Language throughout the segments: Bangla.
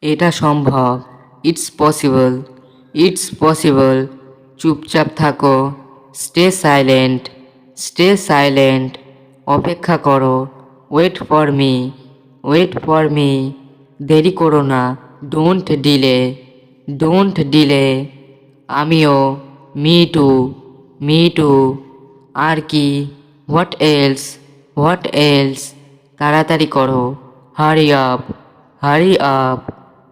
এটা সম্ভব। It's possible. It's possible. চুপচাপ থাকো। Stay silent. Stay silent. অপেক্ষা করো। Wait for me. Wait for me. দেরি করো না। Don't delay. Don't delay. আমিও। Me too. Me too. আর কি? What else? What else? তাড়াতাড়ি করো। Hurry up. Hurry up.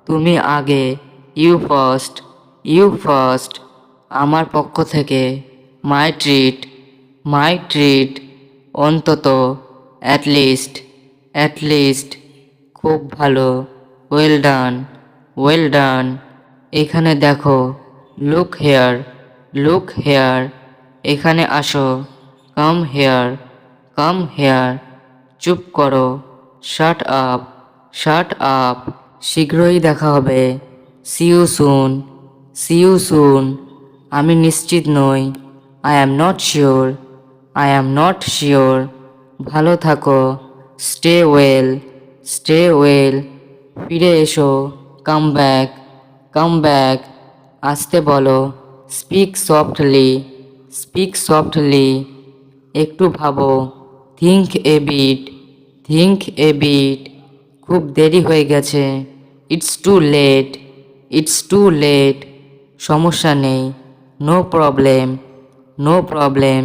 তুমি আগে। You first. You first. আমার পক্ষ থেকে। My treat. My treat. অন্তত। অ্যাটলিস্ট। অ্যাটলিস্ট। খুব ভালো। Well done. Well done. এখানে দেখো। Look hair. Look here. এখানে আসো। Come here. Come here. চুপ করো। Shut up. Shut up. শীঘ্রই দেখা হবে। See you soon. See you soon. আমি নিশ্চিত নই। I am not sure. I am not sure. ভালো থাকো। Stay well. Stay well. ফিরে এসো। Come back. Come back. আসতে বলো। Speak softly. Speak softly. একটু ভাবো। Think a bit. Think a bit. খুব দেরি হয়ে গেছে। It's too late. It's too late. সমস্যা নেই। No problem. No problem.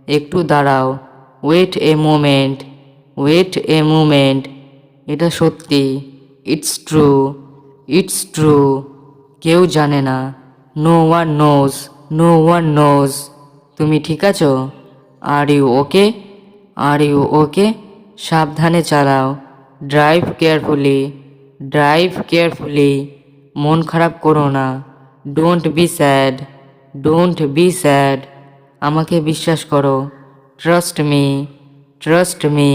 একটু দাঁড়াও। Wait a moment. Wait a moment. এটা সত্যি। It's true. It's true. কেউ জানে না। No one knows. No one knows. তুমি ঠিক আছো? Are you okay? Are you okay? সাবধানে চালাও। Drive carefully. Drive carefully. মন খারাপ করো না। Don't be sad. Don't be sad. আমাকে বিশ্বাস করো। Trust me. Trust me.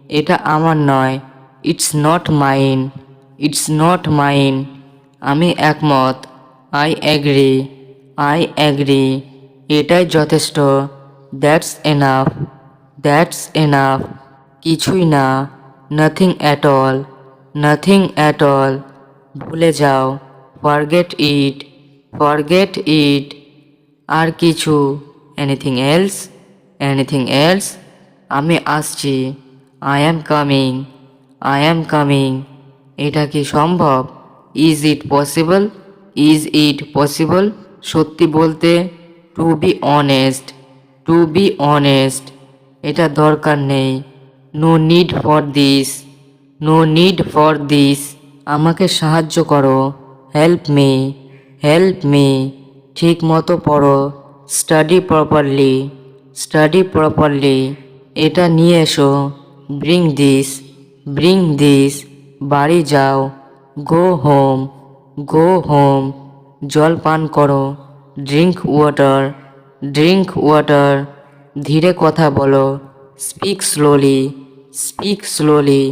এটা আমার নয়। It's not mine. It's not mine. আমি একমত। I agree. I agree. এটাই যথেষ্ট। That's enough. That's enough. কিছুই না। Nothing at all. Nothing at all. ভুলে যাও। Forget it. Forget it. আর কিছু? Anything else? Anything else? আমি আসছি। I am coming. I am coming. এটা কি সম্ভব? Is it possible? Is it possible? সত্যি বলতে, to be honest. To be honest. এটা দরকার নেই। No need for this. No need for this. আমাকে সাহায্য করো। Help me. Help me. ঠিক মতো পড়ো। Study properly. Study properly. এটা নিয়ে এসো। Bring this. Bring this. বাড়ি যাও। Go home. Go home. জল পান করো। Drink water. Drink water. ধীরে কথা বলো। Speak slowly. Speak slowly.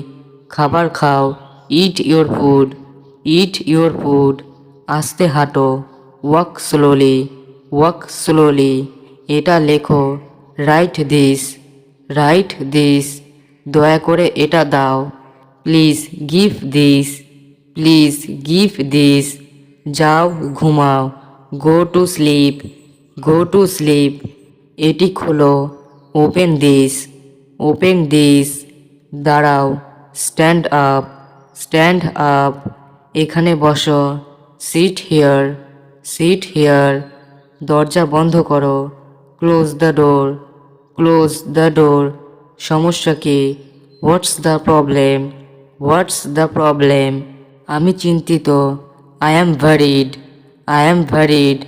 খাবার খাও। It your food. It your food. আস্তে হাঁটো। Walk slowly. Walk slowly. এটা লেখো। Right this. Write this. দয়া করে এটা দাও। Please give this. Please give this. যাও ঘুমাও। Go to sleep. Go to sleep. এটি খোলো। Open this. Open this. দাঁড়াও। Stand up. Stand up. এখানে বসো। Sit here. Sit here. দরজা বন্ধ করো। Close the door. Close the door. সমস্যা কি? What's the problem? What's the problem? আমি চিন্তিত। I am worried. I am worried.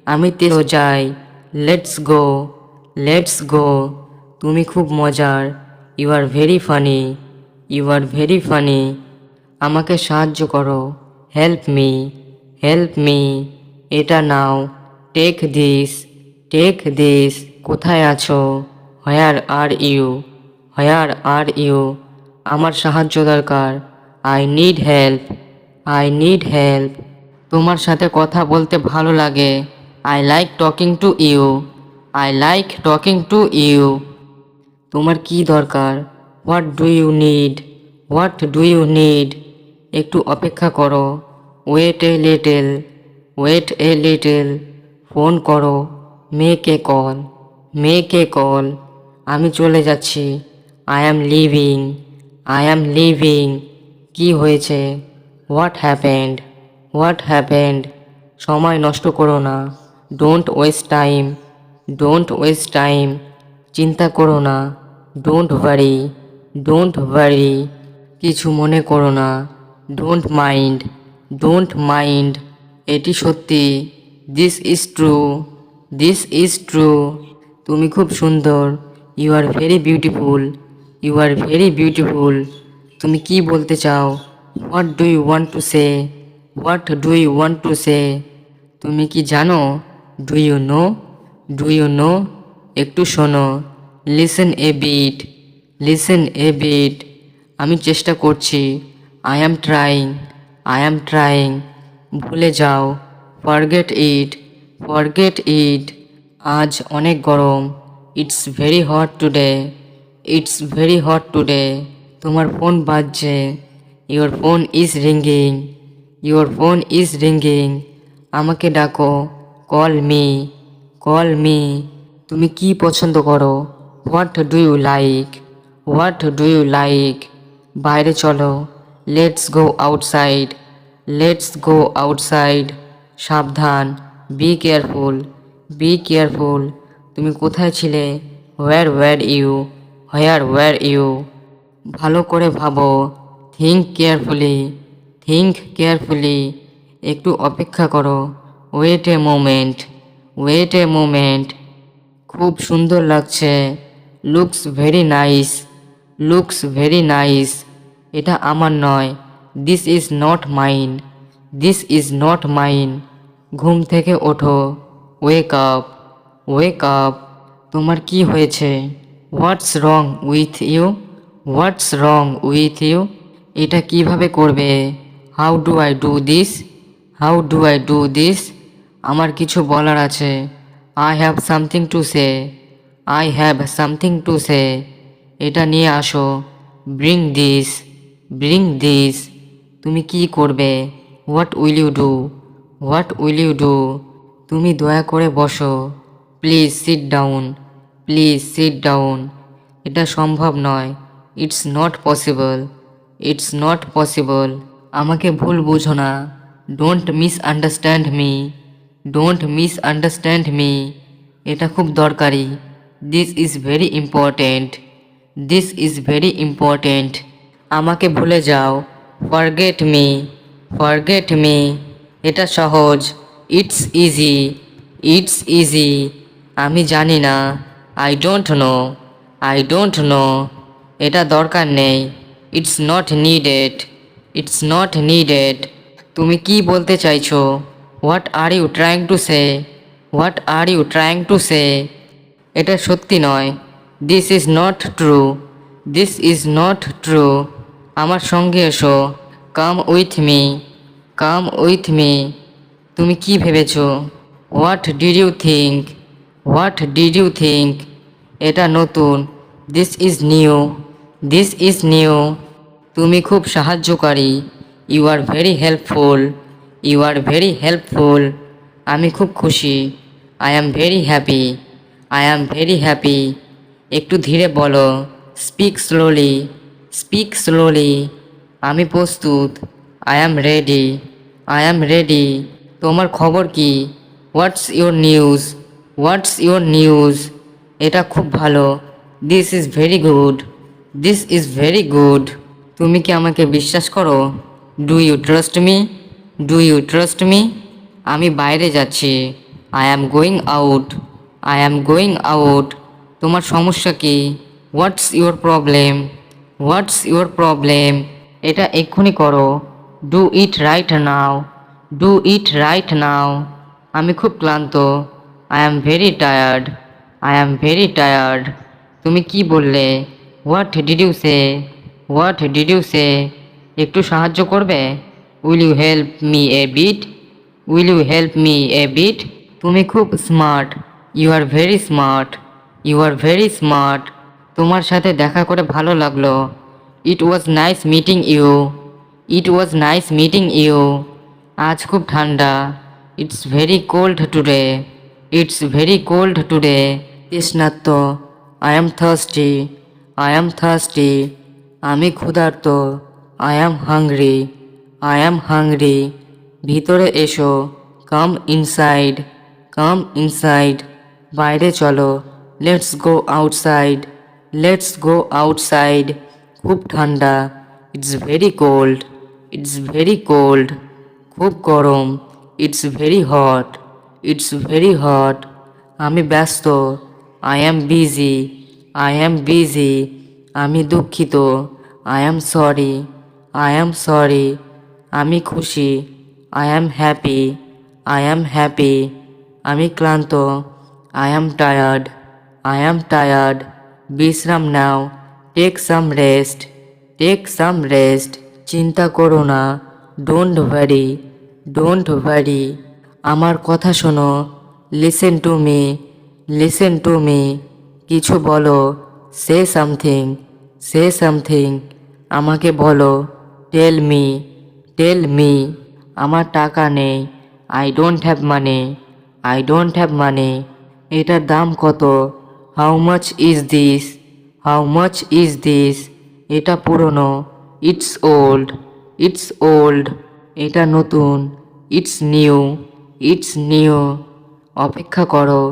আমি তেও যাই। Let's go. Let's go. তুমি খুব মজার। You are very funny. You are very funny. আমাকে সাহায্য করো। Help me. Help me. এটা নাও। Take this. Take this. কোথায় আছো? Where are you? Where are you? আমার সাহায্য দরকার। I need help. I need help. তোমার সাথে কথা বলতে ভালো লাগে। I like talking to you. I like talking to you. তোমার কি দরকার? What do you need? What do you need? একটু অপেক্ষা করো। Wait a little, wait a little, phone করো, make a call, make a call, আমি চলে যাচ্ছি, I am leaving, I am living, কি হয়েছে, হোয়াট হ্যাপেন্ড, হোয়াট হ্যাপেন্ড, সময় নষ্ট করো না, don't waste time, don't waste time, চিন্তা করো না, ডোন্ট ওয়ারি, ডোন্ট ওয়ারি, কিছু মনে করো না, ডোন্ট মাইন্ড, ডোন্ট মাইন্ড, এটি সত্যি, this is true, this is true, তুমি খুব সুন্দর, you are very beautiful, you are very beautiful, তুমি কি বলতে চাও, what do you want to say, what do you want to say, তুমি কি জানো, do you know, do you know, একটু শোনো, listen a bit, listen a bit, আমি চেষ্টা করছি, I am trying, I am trying, ভুলে যাও, ফরগেট ইট, ফরগেট ইট, আজ অনেক গরম, it's very hot today, it's very hot today, তোমার ফোন বাজছে, your phone is ringing, your phone is ringing, আমাকে ডাকো, কল মি, কল মি, তুমি কি পছন্দ করো, what do you like, what do you like, বাইরে চলো, let's go outside, let's go outside, সাবধান, বি কেয়ারফুল, বি কেয়ারফুল, তুমি কোথায় ছিলে, ওয়্যার ইউ, ওয়্যার ইউ, ভালো করে ভাবো, থিঙ্ক কেয়ারফুলি, থিঙ্ক কেয়ারফুলি, একটু অপেক্ষা করো, wait a moment, wait a moment, খুব সুন্দর লাগছে, looks very nice, looks very nice, এটা আমার নয়, this is not mine, this is not mine, ঘুম থেকে ওঠো, ওয়েক আপ, ওয়েক আপ, তোমার কি হয়েছে, what's wrong with you, what's wrong with you, এটা কিভাবে করবে, how do I do this, how do I do this, আমার কিছু বলার আছে, I have something to say, I have something to say, এটা নিয়ে আসো, ব্রিং দিস, ব্রিং দিস, তুমি কি করবে, what will you do, what will you do, তুমি দয়া করে বসো, please sit down, please sit down, এটা সম্ভব নয়, it's not possible, it's not possible, আমাকে ভুল বুঝো না, don't misunderstand me, don't misunderstand me, এটা খুব দরকারি, this is very important, this is very important, আমাকে ভুলে যাও, ফরগেট মি, ফরগেট মি, এটা সহজ, ইটস ইজি, ইটস ইজি, আমি জানি না, I don't know, I don't know, এটা দরকার নেই, it's not needed, it's not needed, তুমি কি বলতে চাইছো, what are you trying to say, what are you trying to say, এটা সত্যি নয়, this is not true, this is not true, আমার সঙ্গে এসো, come with me, come with me, তুমি কি ভেবেছো, what did you think, what did you think, এটা নতুন, this is new, this is new, তুমি খুব সাহায্যকারী, you are very helpful, you are very helpful, আমি খুব খুশি, I am very happy, I am very happy, একটু ধীরে বলো, স্পিক স্লোলি, স্পিক স্লোলি, আমি প্রস্তুত, I am ready, I am ready, তোমার খবর কি, what's your news, what's your news, এটা খুব ভালো, this is very good, this is very good, তুমি কি আমাকে বিশ্বাস করো, do you trust me, do you trust me, আমি বাইরে যাচ্ছি, I am going out, I am going out, তোমার সমস্যা কি, what's your problem, what's your problem, এটা এক্ষুনি করো, do it right now, do it right now, আমি খুব ক্লান্ত, I am very tired, I am very tired, তুমি কি বললে, what did you say, what did you say, একটু সাহায্য করবে, will you help me a bit, will you help me a bit, তুমি খুব smart, you are very smart, you are very smart, তোমার সাথে দেখা করে ভালো লাগলো, it was nice meeting you, it was nice meeting you, আজ খুব ঠান্ডা। It's very cold today. It's very cold today. তৃষ্ণার্ত। I am thirsty. I am thirsty. আমি ক্ষুধার্ত। I am hungry. I am hungry. ভিতরে এসো। Come inside. Come inside. বাইরে চলো। Let's go outside. Let's go outside. খুব ঠান্ডা। It's very cold. It's very cold. খুব গরম। It's very hot. It's very hot. আমি ব্যস্ত। I am busy. I am busy. আমি দুঃখিত। I am sorry. I am sorry. আমি খুশি। I am happy. I am happy. আমি ক্লান্ত। I am tired. I am tired. বিশ্রাম নাও। Take some rest. Take some rest. চিন্তা করো না। Don't worry. Don't worry. আমার কথা শোনো। Listen to me. Listen to me. কিছু বলো। Say something. Say something. আমাকে বলো। Tell me. Tell me. আমার টাকা নেই। I don't have money. I don't have money. এটার দাম কত? How much is this? How much is this? এটা পুরনো। It's old. It's old. এটা নতুন। It's new. It's new. অপেক্ষা করো।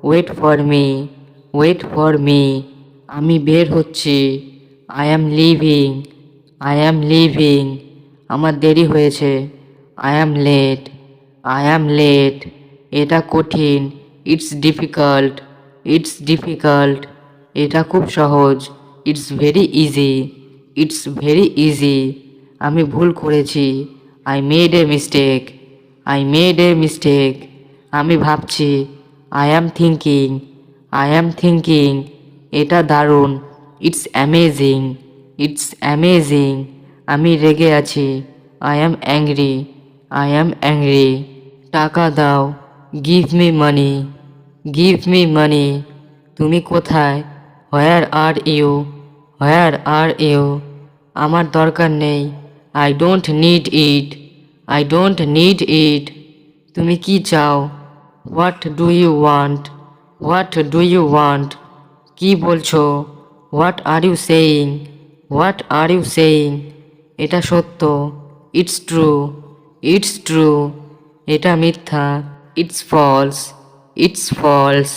Wait for me. Wait for me. আমি বের হচ্ছি। I am leaving. I am leaving. আমার দেরি হয়েছে। I am late. I am late. এটা কঠিন। It's difficult. It's difficult. এটা খুব সহজ। It's very easy. It's very easy. আমি ভুল করেছি। I made a mistake. I made a mistake. আমি ভাবছি। I am thinking. I am thinking. এটা দারুণ। It's amazing. It's amazing. আমি রেগে আছি। I am angry. I am angry. টাকা দাও। Give me money. Give me money. তুমি কোথায়? Where are you? Where are you? আমার দরকার নেই। I don't need it. I don't need it. তুমি কি চাও? What do you want? What do you want? কি বলছো? What are you saying? What are you saying? এটা সত্য। It's true. It's true. এটা মিথ্যা। It's false. It's false.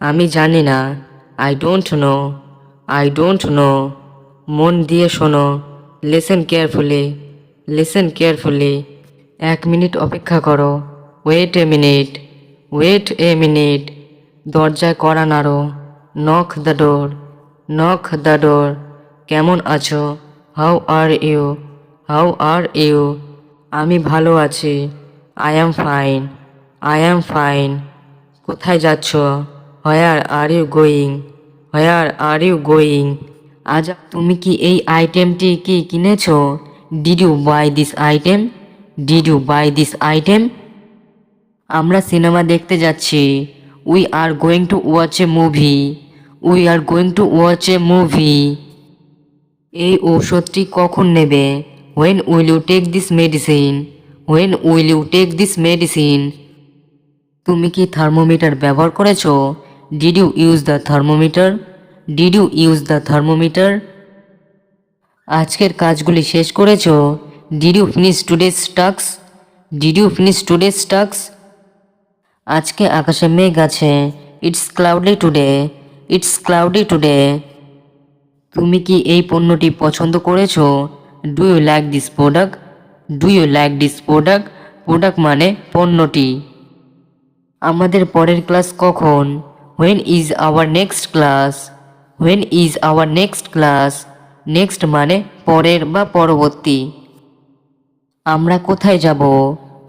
আমি জানি না। I don't know. I don't know. মন দিয়ে শোনো। Listen carefully. Listen carefully. 1 minute অপেক্ষা করো। Wait a minute. Wait a minute. দরজায় কড়া নাড়ো। Knock the door. Knock the door. কেমন আছো? How are you? How are you? আমি ভালো আছি। I am fine. I am fine. কোথায় যাচ্ছ? Where are you going? Where are you going? আজ তুমি কি এই আইটেমটি কি কিনেছো? Did you buy this item? Did you buy this item? আমরা সিনেমা দেখতে যাচ্ছি। We are going to watch a movie. We are going to watch a movie. এই ঔষধটি কখন নেবে? When will you take this medicine? When will you take this medicine? তুমি কি থার্মোমিটার ব্যবহার করেছো? Did you use the thermometer? Did you use the thermometer? আজকের কাজগুলি শেষ করেছো? Did you finish today's task? Did you finish today's task? আজকে আকাশে মেঘ আছে। It's cloudy today. It's cloudy today. তুমি কি এই পণ্যটি পছন্দ করেছো? Do you like this product? Do you like this product? Product মানে পণ্যটি। আমাদের পরের ক্লাস কখন? When is our next class? When is our next class? Next মানে পরের বা পরবর্তী। আমরা কোথায় যাব?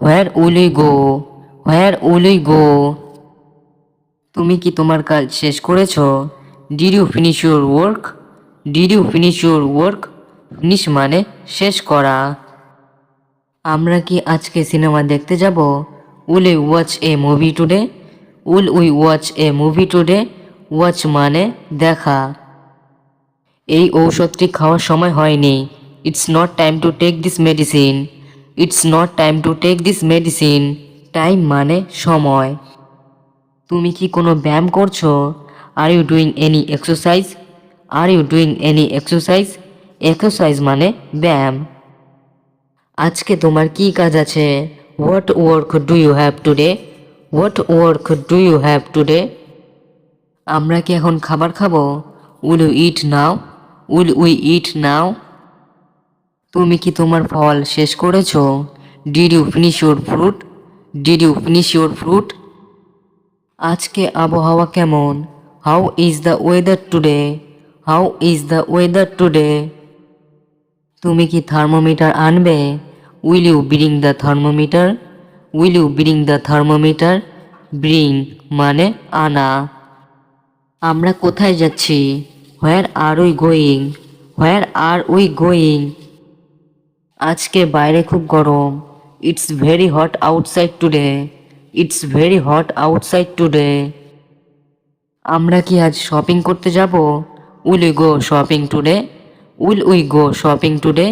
Where will we go? Where will we go? তুমি কি তোমার কাজ শেষ করেছো? Did you finish your work? Did you finish your work? Finish মানে শেষ করা। আমরা কি আজকে সিনেমা দেখতে যাব? Will we watch a movie today? Will we watch a movie today? Watch মানে দেখা। এই ঔষধটি খাওয়ার সময় হয়নি। It's not time to take this medicine. It's not time to take this medicine. Time মানে সময়। তুমি কি কোনো ব্যায়াম করছো? Are you doing any exercise? Are you doing any exercise? Exercise মানে ব্যায়াম। আজকে তোমার কি কাজ আছে? What work do you have today? What work do you have today? আমরা কি এখন খাবার খাবো? Will you eat now? Will we eat now? তুমি কি তোমার ফল শেষ করেছো? Did you finish your fruit? Did you finish your fruit? আজকে আবহাওয়া কেমন? How is the weather today? How is the weather today? তুমি কি থার্মোমিটার আনবে? Will you bring the thermometer? Will you bring the thermometer? Bring মানে আনা। আমরা কোথায় যাচ্ছি? Where are we going? Where are we going? আজকে বাইরে খুব গরম। It's very hot outside today. It's very hot outside today. আমরা কি আজ শপিং করতে যাব? Will we go shopping today? Will we go shopping today?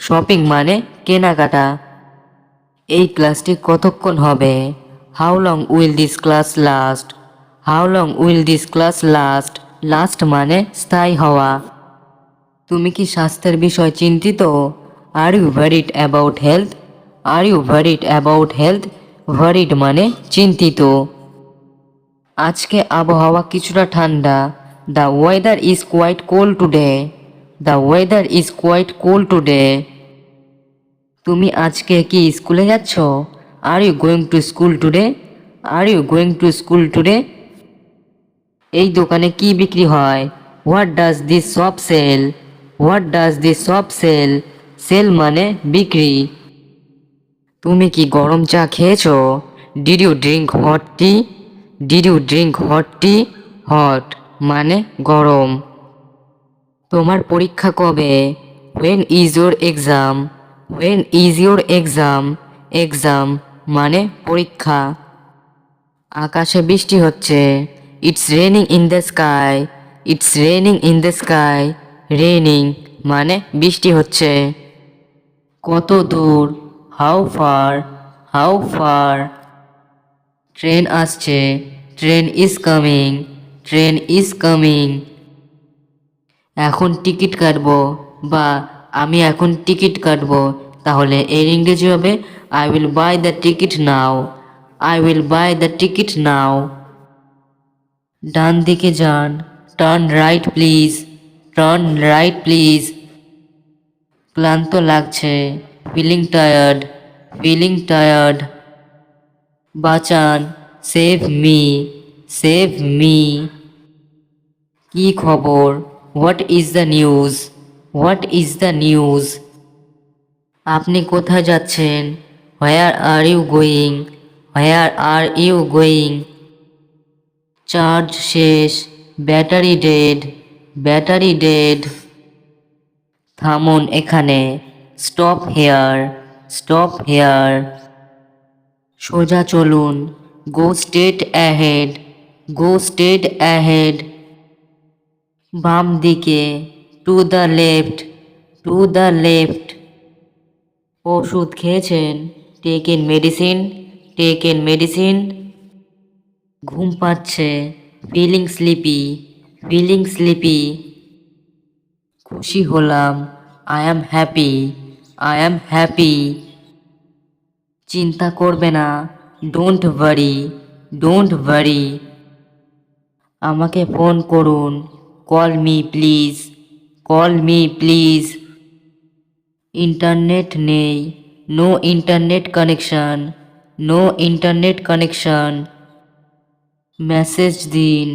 Shopping মানে কেনাকাটা। এই ক্লাসটি কতক্ষণ হবে? How long will this class last? How long will this class last? Last মানে স্থায়ী হওয়া। তুমি কি স্বাস্থ্যের বিষয় চিন্তিত? Are you worried about health? Are you worried about health? Worried মানে চিন্তিত। আজকে আবহাওয়া কিছুটা ঠান্ডা। The weather is quite cold today. The weather is quite cold today. তুমি আজকে কি স্কুলে যাচ্ছ? Are you going to school today? Are you going to school today? এই দোকানে কি বিক্রি হয়? What does this shop sell? What does this shop sell? Sell মানে বিক্রি। তুমি কি গরম চা খেয়েছো? Did you drink hot tea? Did you drink hot tea? Hot মানে গরম। তোমার পরীক্ষা কবে? When is your exam? When is your exam? Exam মানে পরীক্ষা। আকাশে বৃষ্টি হচ্ছে। It's raining in the sky. It's raining in the sky? Raining মানে বৃষ্টি হচ্ছে। কত দূর? How far? How far? Train আসছে। Train is coming. Train is coming. এখন টিকিট কাটবো, বা আমি এখন টিকিট কাটবো। তাহলে এর ইংরেজি হবে I will buy the ticket now. I will buy the ticket now. ডান দিকে যান। Turn right please. Turn right please. ক্লান্ত লাগছে। Feeling tired. Feeling tired. বাঁচান। Save me. Save me. কি খবর? What is the news? What is the news? আপনি কোথায় যাচ্ছেন? Where are you going? Where are you going? Charge শেষ। Battery dead. Battery dead. থামুন এখানে। Stop here. Stop here. সোজা চলুন। Go straight ahead. Go straight ahead. বাম দিকে। To the left. To the left. ওষুধ খেয়েছেন? Take in medicine. Take in medicine. ঘুম পাচ্ছে। Feeling sleepy. Feeling sleepy. খুশি হলাম। I am happy. I am happy. চিন্তা করবে না। Don't worry. Don't worry. আমাকে ফোন করুন। Call me please. Call me please. Internet নেই। No internet connection. No internet connection. Message দিন।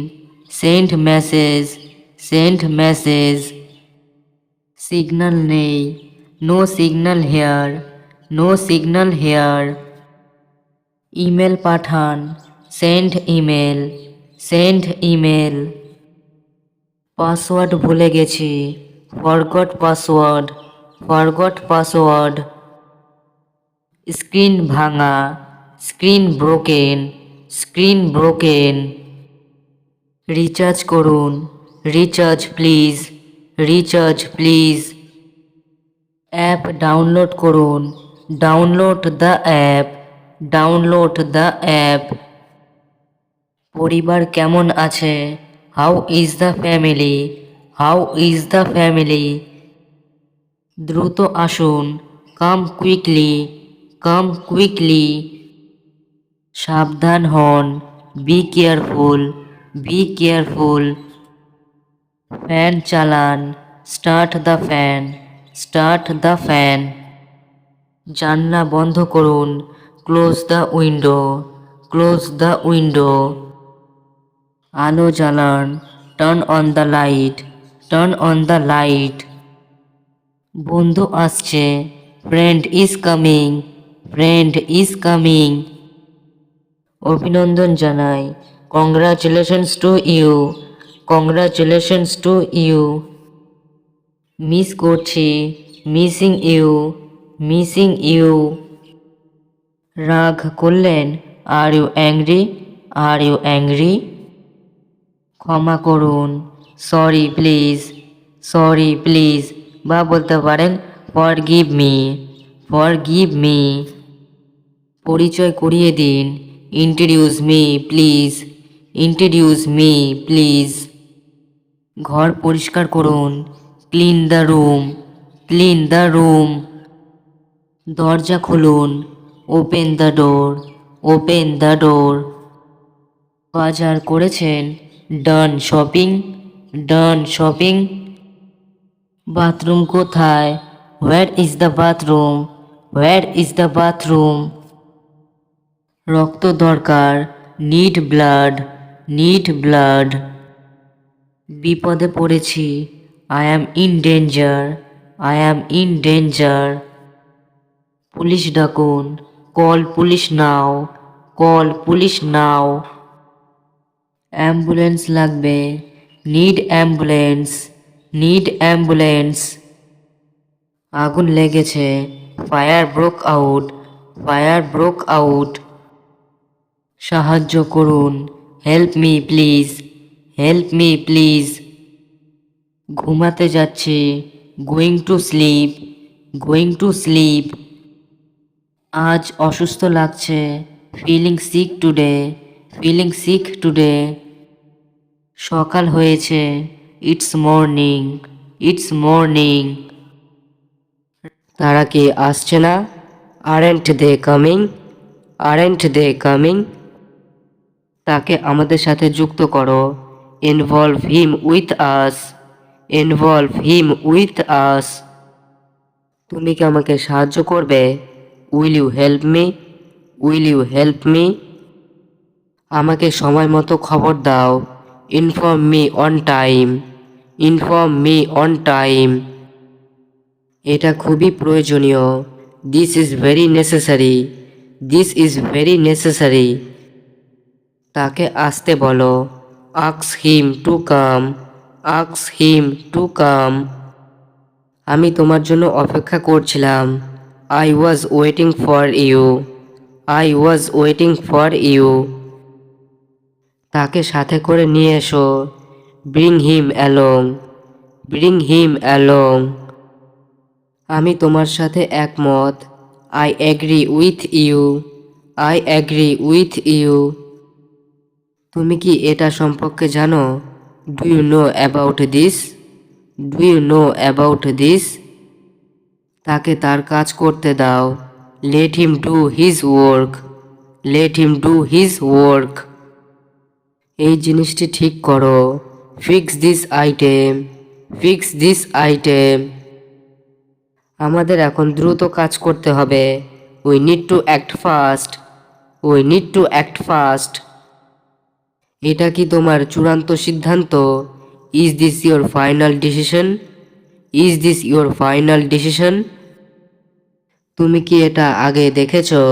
Send message. Send message. Signal নেই। No signal here. No signal here. Email পাঠান। Send email. Send email. Password ভুলে গেছি। Forgot password. Forgot password. Screen ভাঙা। Screen broken. Screen broken. Recharge করুন। Recharge please. Recharge please. App download করুন। Download the app, download the app. পরিবার কেমন আছে? How is the family, how is the family. দ্রুত আসুন, কাম কুইকলি, কাম কুইকলি। সাবধান হন, be careful, be careful. Fan চালান, start the fan, start the fan. জানলা বন্ধ করুন, close the window, close the window. আলো জ্বালান, turn on the light, turn on the light. বন্ধু আসছে, friend is coming, friend is coming. অভিনন্দন জানাই, congratulations to you, congratulations to you. Miss করছি, মিসিং ইউ, মিসিং ইউ। রাগ করলেন, are you angry, are you angry. ক্ষমা করুন, সরি প্লিজ, সরি প্লিজ। বা বলতে পারেন ফরগিভ মি, ফরগিভ মি। পরিচয় করিয়ে দিন, introduce me please, introduce me please. ঘর পরিষ্কার করুন, clean the room, clean the room. দরজা খুলুন, open the door, open the door. বাজার করেছেন, done shopping, done shopping. Bathroom কোথায়? Where is the bathroom, where is the bathroom. রক্ত দরকার, নিড ব্লাড, নিড ব্লাড। বিপদে পড়েছি, I am in danger, I am in danger. Police ডাকুন, call police now, call police now. Ambulance লাগবে, নিড অ্যাম্বুলেন্স, নিড অ্যাম্বুলেন্স। আগুন লেগেছে, fire broke out, fire broke out. সাহায্য করুন, help me please, help me please. ঘুমাতে যাচ্ছি, going to sleep, going to sleep. আজ অসুস্থ লাগছে, feeling sick today, feeling sick today. সকাল হয়েছে, ইটস মর্নিং, ইটস মর্নিং। তারা কি আসছে না? Aren't they coming, aren't they coming. তাকে আমাদের সাথে যুক্ত করো, involve him with us, involve him with us. তুমি কি আমাকে সাহায্য করবে? Will you help me, will you help me. আমাকে সময় মতো খবর দাও, inform me on time, inform me on time. এটা খুবই প্রয়োজনীয়, this is very necessary, this is very necessary. তাকে আসতে বলো, ask him to come, ask him to কাম। আমি তোমার জন্য অপেক্ষা করছিলাম, I was waiting for you, I was waiting for you. তাকে সাথে করে নিয়ে এসো, bring him along, bring him along. আমি তোমার সাথে একমত, I agree with you, I agree with you. তুমি কি এটা সম্পর্কে জানো? Do you know about this, do you know about this. তাকে তার কাজ করতে দাও, let him do his work, let him do his work. এই জিনিসটি ঠিক করো, fix this item, fix this item. আমাদের এখন দ্রুত কাজ করতে হবে, we need to act fast, we need to act fast. এটা কি তোমার চূড়ান্ত সিদ্ধান্ত? Is this your final decision, is this your final decision. তুমি কি এটা আগে দেখেছো?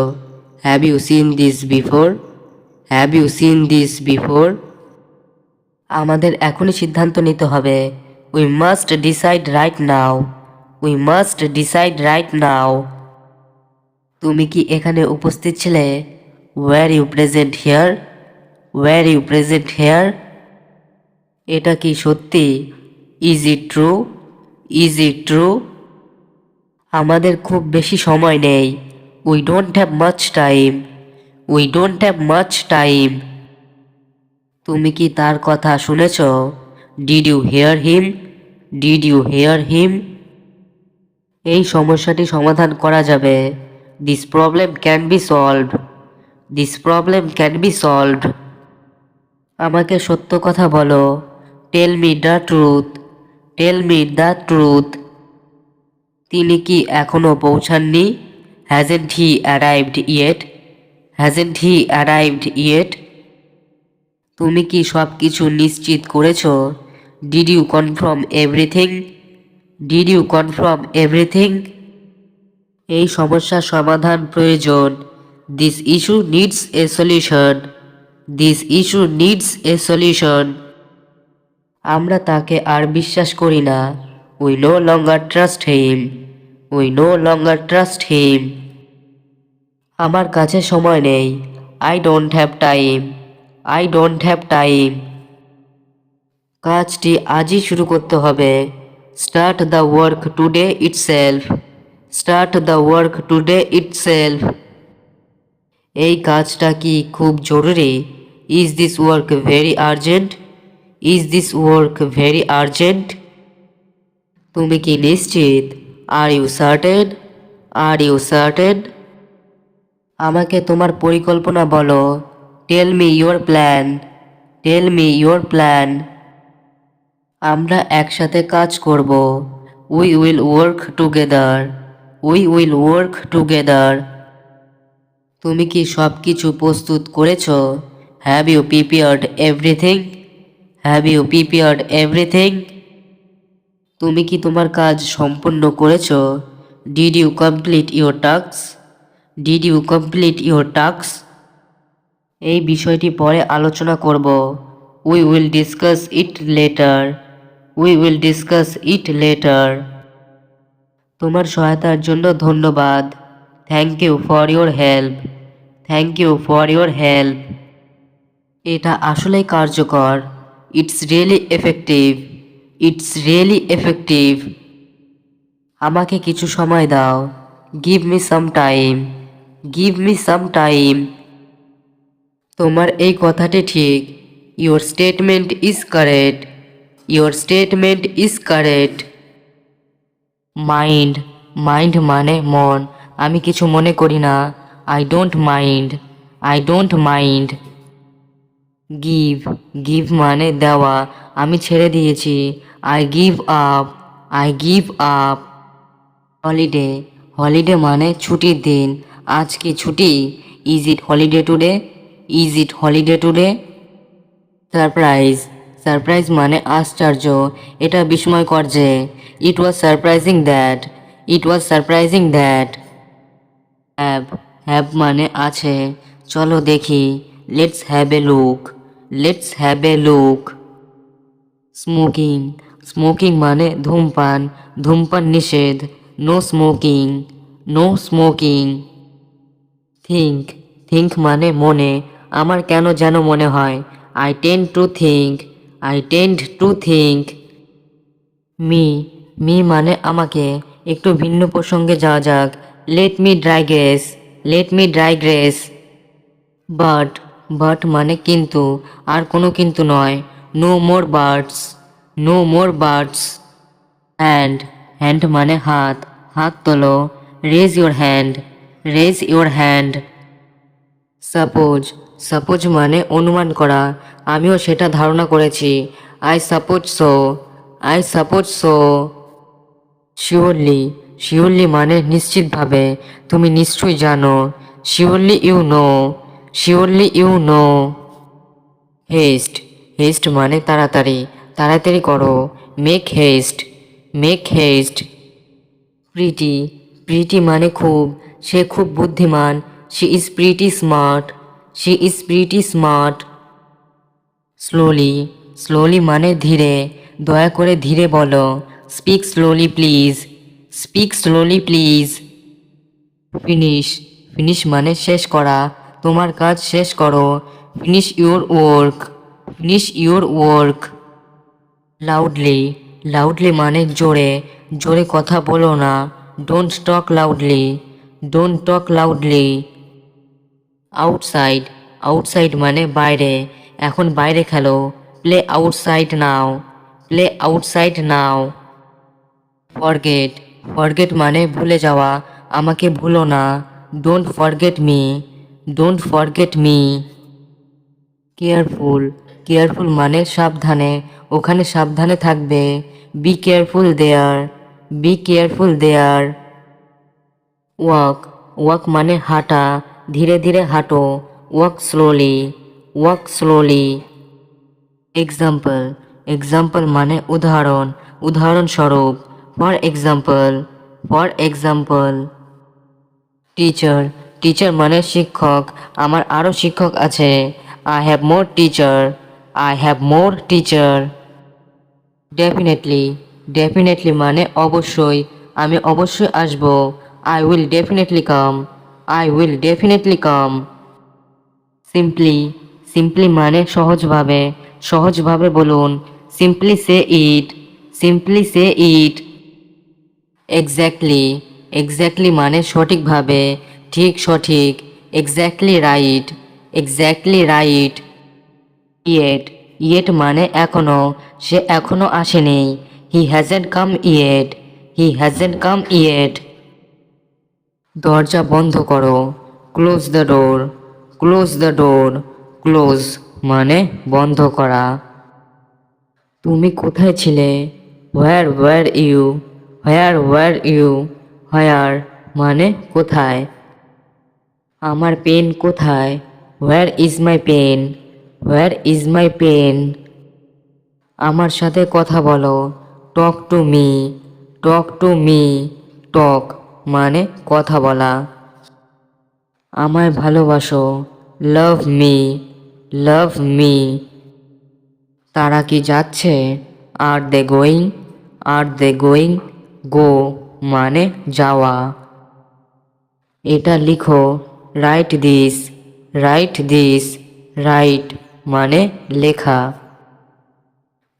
Have you seen this before, have you seen this before. আমাদের এখনই সিদ্ধান্ত নিতে হবে, we must decide right now, we must decide right নাও। তুমি কি এখানে উপস্থিত ছিলে? Were you present here, were you present here. এটা কি সত্যি? Is it true, is it true. আমাদের খুব বেশি সময় নেই, we don't have much time. We don't have much time. তুমি কি তার কথা শুনেছ? Did you hear him? Did you hear him? এই সমস্যাটি সমাধান করা যাবে। This problem can be solved. This problem can be solved. আমাকে সত্য কথা বলো। Tell me the truth. Tell me the truth. তিনি কি এখনো পৌঁছাননি? Hasn't he arrived yet? Hasn't he arrived yet? তুমি কি সব কিছু নিশ্চিত করেছ? Did you confirm everything? Did you confirm everything? এই সমস্যার সমাধান প্রয়োজন। This issue needs a solution. This issue needs a solution. আমরা তাকে আর বিশ্বাস করি না। We no longer trust him. We no longer trust him. আমার কাছে সময় নেই। I don't have time. I don't have time. কাজটি আজই শুরু করতে হবে। Start the work today itself. Start the work today itself. এই কাজটা কি খুব জরুরি? Is this work very urgent? Is this work very urgent? তুমি কি নিশ্চিত? Are you certain? Are you certain? আমাকে তোমার পরিকল্পনা বলো। Tell me your plan. Tell me your plan. আমরা একসাথে কাজ করব। We will work together. We will work together. তুমি কি সব কিছু প্রস্তুত করেছ? Have you prepared everything? Have you prepared everything? তুমি কি তোমার কাজ সম্পূর্ণ করেছ? Did you complete your task? Did you complete your task? এই বিষয়টি পরে আলোচনা করব। We will discuss it later. We will discuss it later. তোমার সহায়তার জন্য ধন্যবাদ। Thank you for your help. Thank you for your help. এটা আসলেই কার্যকর। It's really effective. It's really effective. আমাকে কিছু সময় দাও। Give me some time. Give me some time. তোমার এই কথাটি ঠিক। Your statement is correct. Your statement is correct. Mind. Mind মানে মন। আমি কিছু মনে করি না। I don't mind. I don't mind. Give. Give মানে দেওয়া। আমি ছেড়ে দিয়েছি। I give up. I give up. Holiday. Holiday মানে ছুটির দিন। আজ কি ছুটি? Is it holiday today? Is it holiday today? Surprise. Surprise মানে আশ্চর্য। এটা বিস্ময়কর যে। It was surprising that. It was surprising that. Have. Have মানে আছে। চলো দেখি। Let's have a look. Let's have a look. Smoking. Smoking মানে ধূমপান। ধূমপান নিষেধ। No smoking. No smoking. Think. Think মানে মনে। আমার কেন যেন মনে হয়। I tend to think. I tend to think. Me. Me মানে আমাকে। একটু ভিন্ন প্রসঙ্গে যাওয়া যাক। Let me digress. Let me digress. But. But মানে কিন্তু। আর কোনো কিন্তু নয়। No more birds. No more birds. Hand. Hand মানে হাত। হাত তোলো। Raise your hand. Raise your hand. Suppose. Suppose মানে অনুমান করা। আমিও সেটা ধারণা করেছি। I suppose so. I suppose so. Surely. Surely মানে নিশ্চিতভাবে। তুমি নিশ্চয়ই জানো। Surely you know. Surely you know. Haste. Haste মানে তাড়াতাড়ি। তাড়াতাড়ি করো। Make haste. Make haste. Pretty. Pretty মানে খুব। সে খুব বুদ্ধিমান। She is pretty smart. She is pretty smart. Slowly. Slowly মানে ধীরে। দয়া করে ধীরে বলো। Speak slowly please. Speak slowly please. Finish. Finish মানে শেষ করা। তোমার কাজ শেষ করো। Finish your work. Finish your work. Loudly. Loudly মানে জোরে। জোরে কথা বলো না। Don't talk loudly. Don't talk loudly. Outside, outside মানে বাইরে, এখন বাইরে খেলো। প্লে আউটসাইড নাও, প্লে আউটসাইড নাও। ফরগেট, ফরগেট মানে ভুলে যাওয়া, আমাকে ভুলো না। Don't forget me, don't forget me. Careful, careful মানে সাবধানে, ওখানে সাবধানে থাকবে। Be careful there, be careful there. Walk, walk মানে হাঁটা, ধীরে ধীরে হাঁটো। Walk slowly, walk slowly. Example, example মানে উদাহরণ, উদাহরণস্বরূপ। For example, for example. Teacher, teacher মানে শিক্ষক, আমার আরও শিক্ষক আছে। I have more teacher, I have more teacher. Definitely, definitely মানে অবশ্যই, আমি অবশ্যই আসব। I will definitely come, I will definitely come. Simply, simply মানে সহজভাবে, সহজভাবে বলুন। Simply say it, simply say it. Exactly, exactly মানে সঠিকভাবে, ঠিক সঠিক। Exactly right, exactly right. Yet, yet মানে এখনো, সে এখনো আসেনি। He hasn't come yet, he hasn't come yet. দরজা বন্ধ করো, close the door, close the door. Close মানে বন্ধ করা। তুমি কোথায় ছিলে? Where were you, where were you. Where মানে কোথায়। আমার পেন কোথায়? Where is my pen, where is my pen. আমার সাথে কথা বলো, talk to me, talk to me. Talk মানে কথা বলা। আমায় ভালোবাসো, লাভ মি, লাভ মি। তারা কি যাচ্ছে? আর they going, R they going. গো মানে যাওয়া। এটা লিখো, write this, write this. Write মানে লেখা।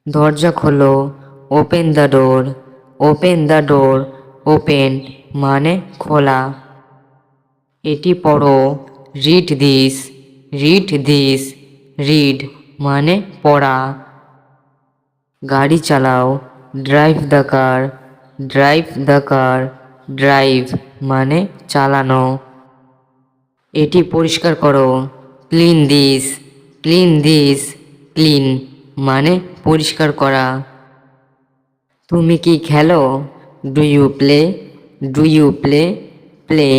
দরজা খোলো, open the door, open the door. Open মানে খোলা। এটি পড়ো, read this, read this. Read মানে পড়া। গাড়ি চালাও, drive the car, drive the car. Drive মানে চালানো। এটি পরিষ্কার করো, clean this, clean this. Clean মানে পরিষ্কার করা। তুমি কি খেলো? Do you play, do you play. Play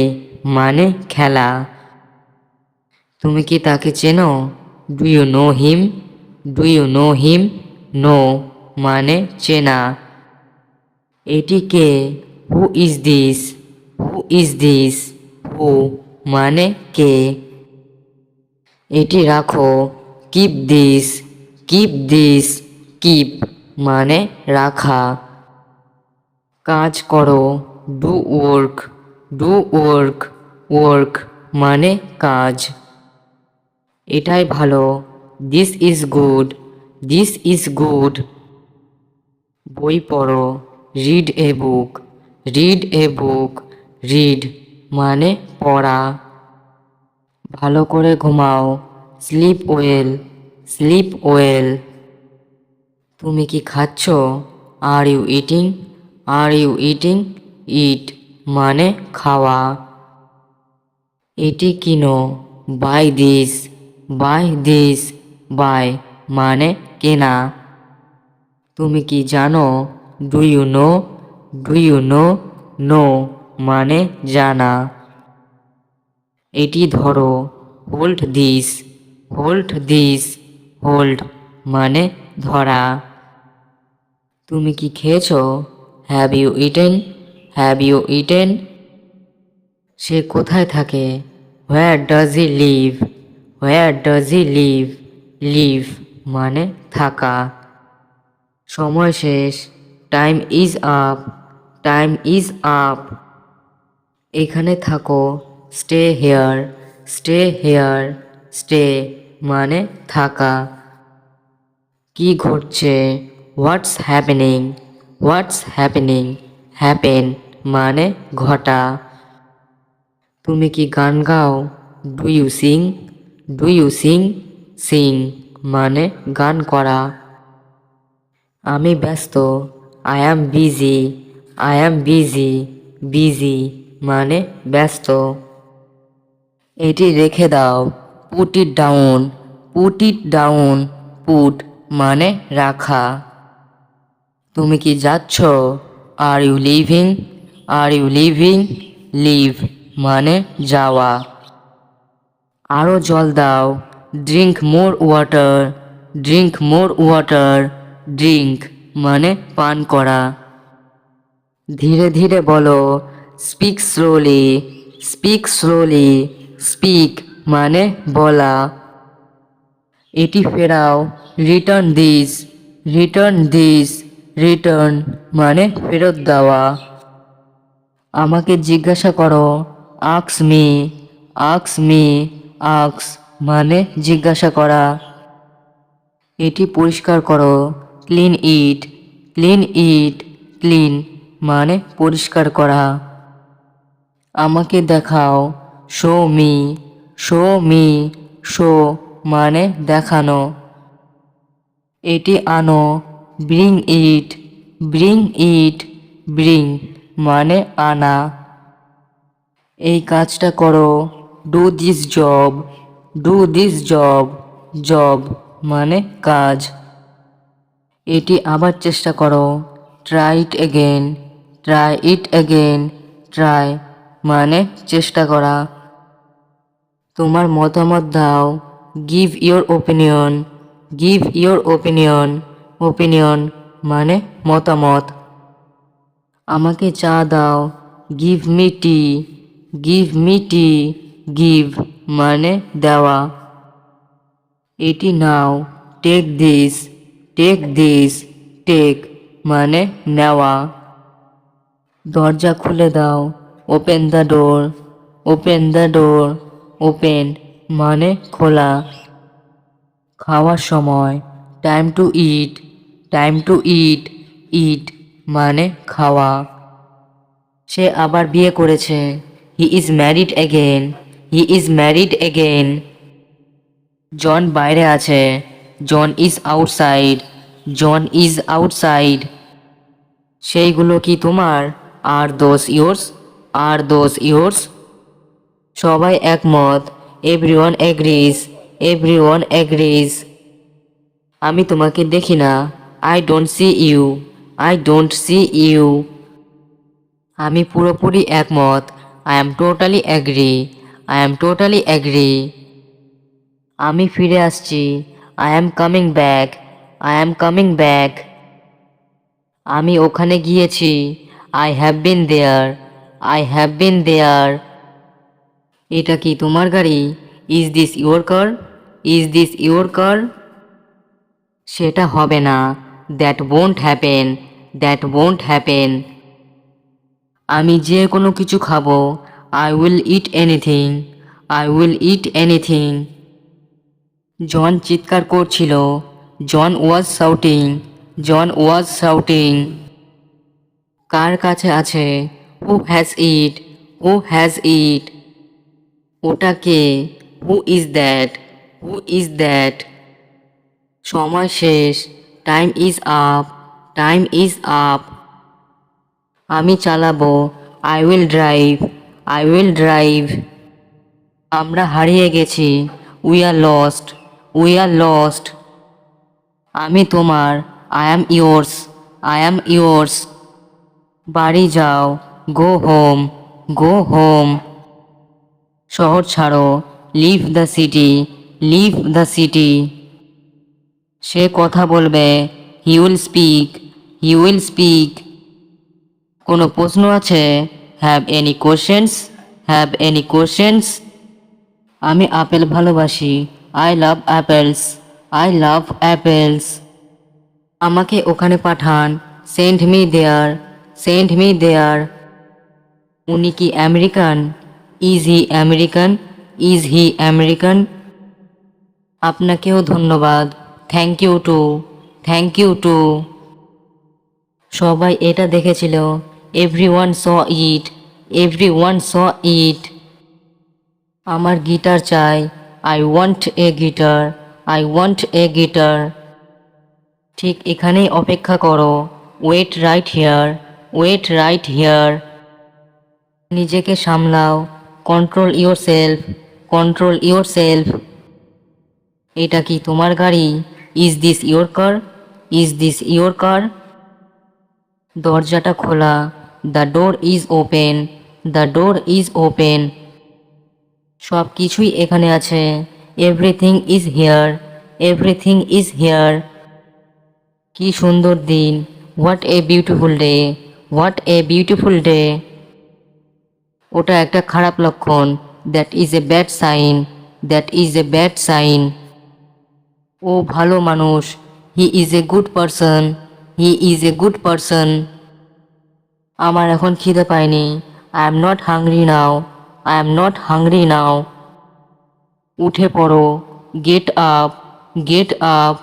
মানে খেলা। তুমি কি তাকে চেনো? Do you know him, do you know him. Know মানে চেনা। এটি কে? Who is this, who is this. Who মানে কে। এটি রাখো, keep this, keep this. Keep মানে রাখা। কাজ করো, do work, do work. Work মানে কাজ। এটাই ভালো, this is good, this is good. বই পড়ো, read a book, read a book. Read মানে পড়া। ভালো করে ঘুমাও, স্লিপ ওয়েল, স্লিপ ওয়েল। তুমি কি খাচ্ছ? Are you eating, are you eating. Eat মানে খাওয়া। এটি কিনো, buy this, buy this. Buy মানে কেনা। তুমি কি জানো? Do you know, do you know. Know মানে জানা। এটি ধরো, hold this, hold this. Hold মানে ধরা। তুমি কি খেয়েছো? Have you eaten, have you eaten. সে কোথায় থাকে? Where does he live, where does he live. Live মানে থাকা। সময় শেষ, time is up, time is up. এখানে থাকো, stay here, stay here. Stay মানে থাকা। কি ঘটছে? What's happening, what's happening. Happen মানে ঘটা। তুমি কি গান গাও? Do you sing? Do you sing? Sing মানে গান করা। আমি ব্যস্ত। I am busy. I am busy. Busy মানে ব্যস্ত। এটি রেখে দাও। Put it down. Put it down. Put মানে রাখা। তুমি কি যাচ্ছ? Are you leaving? Are you leaving? Leave মানে যাওয়া। আরও জল দাও। Drink more water. Drink more water. Drink মানে পান করা। ধীরে ধীরে বলো। Speak slowly. Speak slowly. Speak মানে বলা। এটি ফেরাও। Return this. Return this. Return মানে ফেরত দেওয়া। আমাকে জিজ্ঞাসা করো। আক্স মি। আক্স মি। আক্স মানে জিজ্ঞাসা করা। এটি পরিষ্কার করো। Clean it. Clean it. Clean মানে পরিষ্কার করা। আমাকে দেখাও। Show me. Show me. Show মানে দেখানো। এটি আনো। Bring it. Bring it. Bring মানে আনা। এই কাজটা করো। Do this job. Do this job. Job মানে কাজ। এটি আবার চেষ্টা করো। Try it again. Try it again. Try মানে চেষ্টা করা। তোমার মতামত দাও। Give your opinion. Give your opinion. Opinion মানে মতামত। আমাকে চা দাও। Give me tea. Give me tea. Give মানে দেওয়া। এটি নাও। Take this. Take this. Take মানে নেওয়া। দরজা খুলে দাও। Open the door. Open the door. Open মানে খোলা। খাওয়ার সময়। Time to eat. Time to eat. Eat মানে খাওয়া। সে আবার বিয়ে করেছে। He is married again. He is married again. John বাইরে আছে। John is outside. John is outside. সেইগুলো কি তোমার? Are those yours? R those yours? সবাই একমত। Everyone agrees. Everyone agrees. আমি তোমাকে দেখি না। I don't see you. I don't see you. আমি পুরোপুরি একমত। I am totally agree. I am totally agree. আমি ফিরে আসছি। I am coming back. I am coming back. আমি ওখানে গিয়েছি। I have been there. I have been there. এটা কি তোমার গাড়ি? Is this your car? Is this your car? সেটা হবে না। That won't happen. That won't happen. আমি যে কোনো কিছু খাবো। I will eat anything. I will eat anything. John চিৎকার করছিল। জন ওয়াজ শাউটিং। জন ওয়াজ শাউটিং। কার কাছে আছে? Who has it? Who has it? ওটা কে? Who is that? Who is that? সময় শেষ। Time is up. Time is up. আমি চালাবো। I will drive. I will drive. আমরা হারিয়ে গেছি। We are lost. We are lost. আমি তোমার। I am yours. I am yours. বাড়ি যাও। Go home. Go home. শহর ছাড়ো। Leave the city. Leave the city. সে কথা বলবে। He will speak. He will speak. কোনো প্রশ্ন আছে? Have any questions? Have any questions? আমি আপেল ভালোবাসি। I love apples. I love apples. আমাকে ওখানে পাঠান। Send me there. Send me there. উনি কি American? Is he American? Is he American? আপনাকেও ধন্যবাদ। Thank you too. Thank you too. সবাই এটা দেখেছিল। Everyone saw it. Everyone saw it. আমার গিটার চাই। I want a guitar. I want a guitar. ঠিক এখানেই অপেক্ষা করো। Wait right here. Wait right here. নিজেকে সামলাও। Control yourself. Control yourself. এটা কি তোমার গাড়ি? Is this your car? Is this your car? দরজাটা খোলা। The door is open. The door is open. সব কিছুই এখানে আছে। Everything is here. Everything is here. কি সুন্দর দিন। What a beautiful day. What a beautiful day. ওটা একটা খারাপ লক্ষণ। That is a bad sign. That is a bad sign. ও ভালো মানুষ। He is a good person. He is a good person. আমার এখন খিদে পায়নি। I am not hungry now. I am not hungry now. উঠে পড়ো। Get up. Get up.